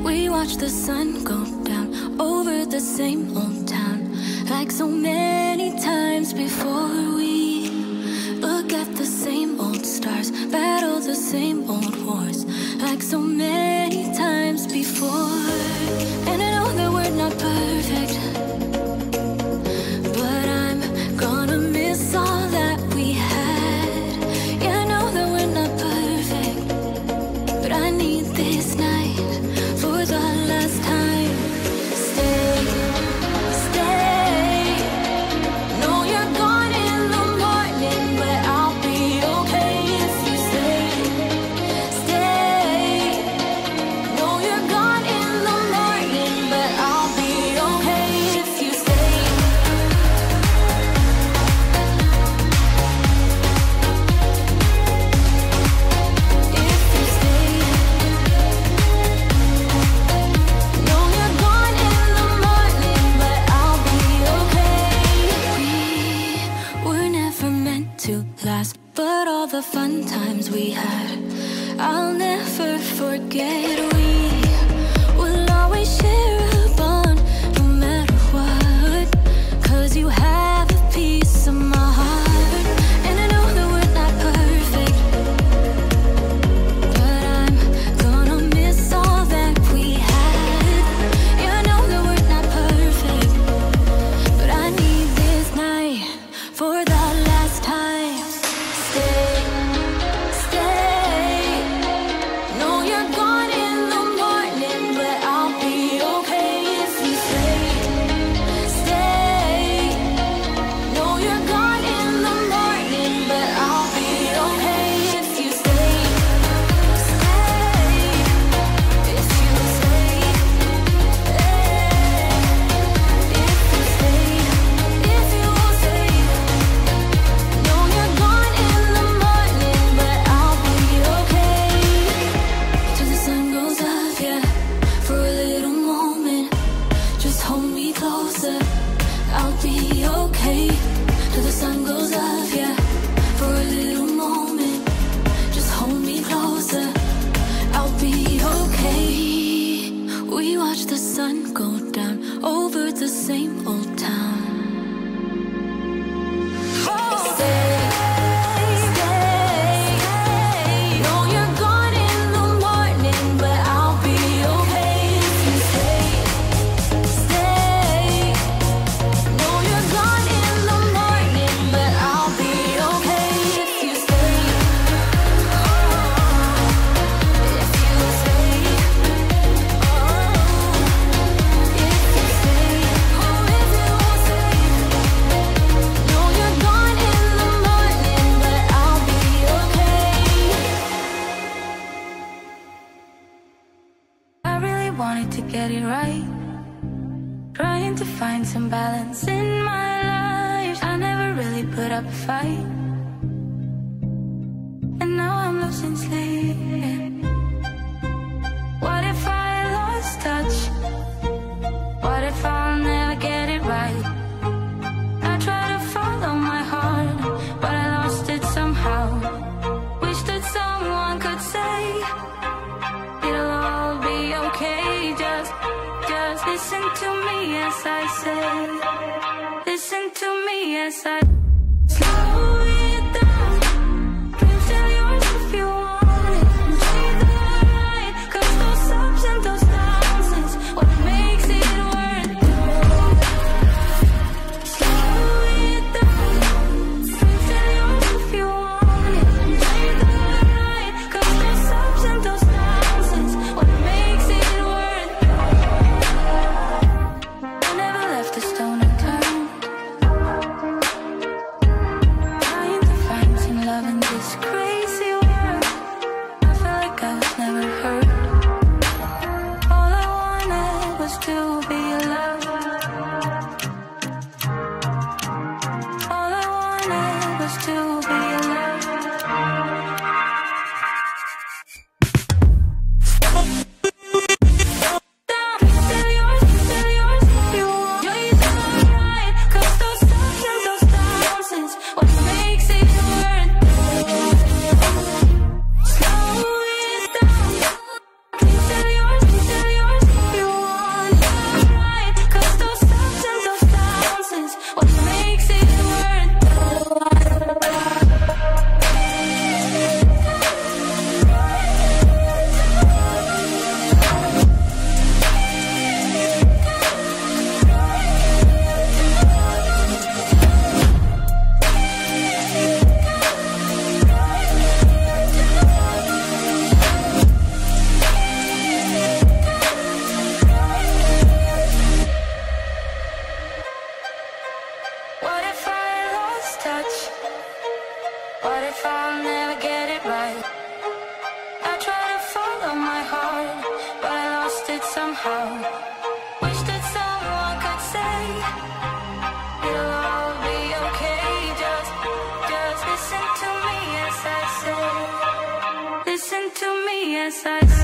We watch the sun go down over the same old town, like so many times before. We look at the same old stars, battle the same old wars, like so many times before. And I know that we're not perfect, but I'm gonna miss all that we had. Yeah, I know that we're not perfect, but I need this night for the last time. Stay, stay. No, you're gone in the morning, but I'll be okay if you stay. Stay. No, you're gone in the morning, but I'll be okay if you stay. If you stay. No, you're gone in the morning, but I'll be okay. We were never meant to last, but all the fun times we had, I'll never forget. We will always share a bond, no matter what, 'cause you have a piece of my heart. And I know that we're not perfect, but I'm gonna miss all that we had. Yeah, I know that we're not perfect, but I need this night for the last time. Stay, stay. No, you're gone in the morning, but I'll be okay if you stay. Stay. No, you're gone in the morning, but I'll be okay if you stay. Stay. If you stay. If you stay. If you stay. No, you're gone in the morning, but I'll be okay. Till the sun goes up, yeah, for a little moment. Just hold me closer, I'll be okay. Till the sun goes up, yeah, for a little moment. Just hold me closer, I'll be okay. We watch the sun go down over the same old town. Stay, stay. No, you're gone in the morning, but I'll be okay if you stay. Stay. No, you're gone in the morning, but I'll be okay if you stay. If you stay. If you stay. Oh, if you stay. No, you're gone in the morning, but I'll be okay. I really wanted to get it right, trying to find some balance in my life. I never really put up a fight, and now I'm losing sleep. What if I lost touch? What if I'll never get it right? I try to follow my heart, but I lost it somehow. Wish that someone could say it'll all be okay. Just listen to me as I say. Listen to me as I slow it down. Dreams still yours if you want it. Enjoy the ride, 'cause those ups and those downs is what makes it worth it. Slow it down. Dreams still yours if you want it. Enjoy the ride, 'cause those ups and those downs is what makes it worth it. I never left a stone unturned. touch? What if I'll never get it right? I try to follow my heart, but I lost it somehow. Wish that someone could say it'll all be okay. Just listen to me as I say. Listen to me as I say.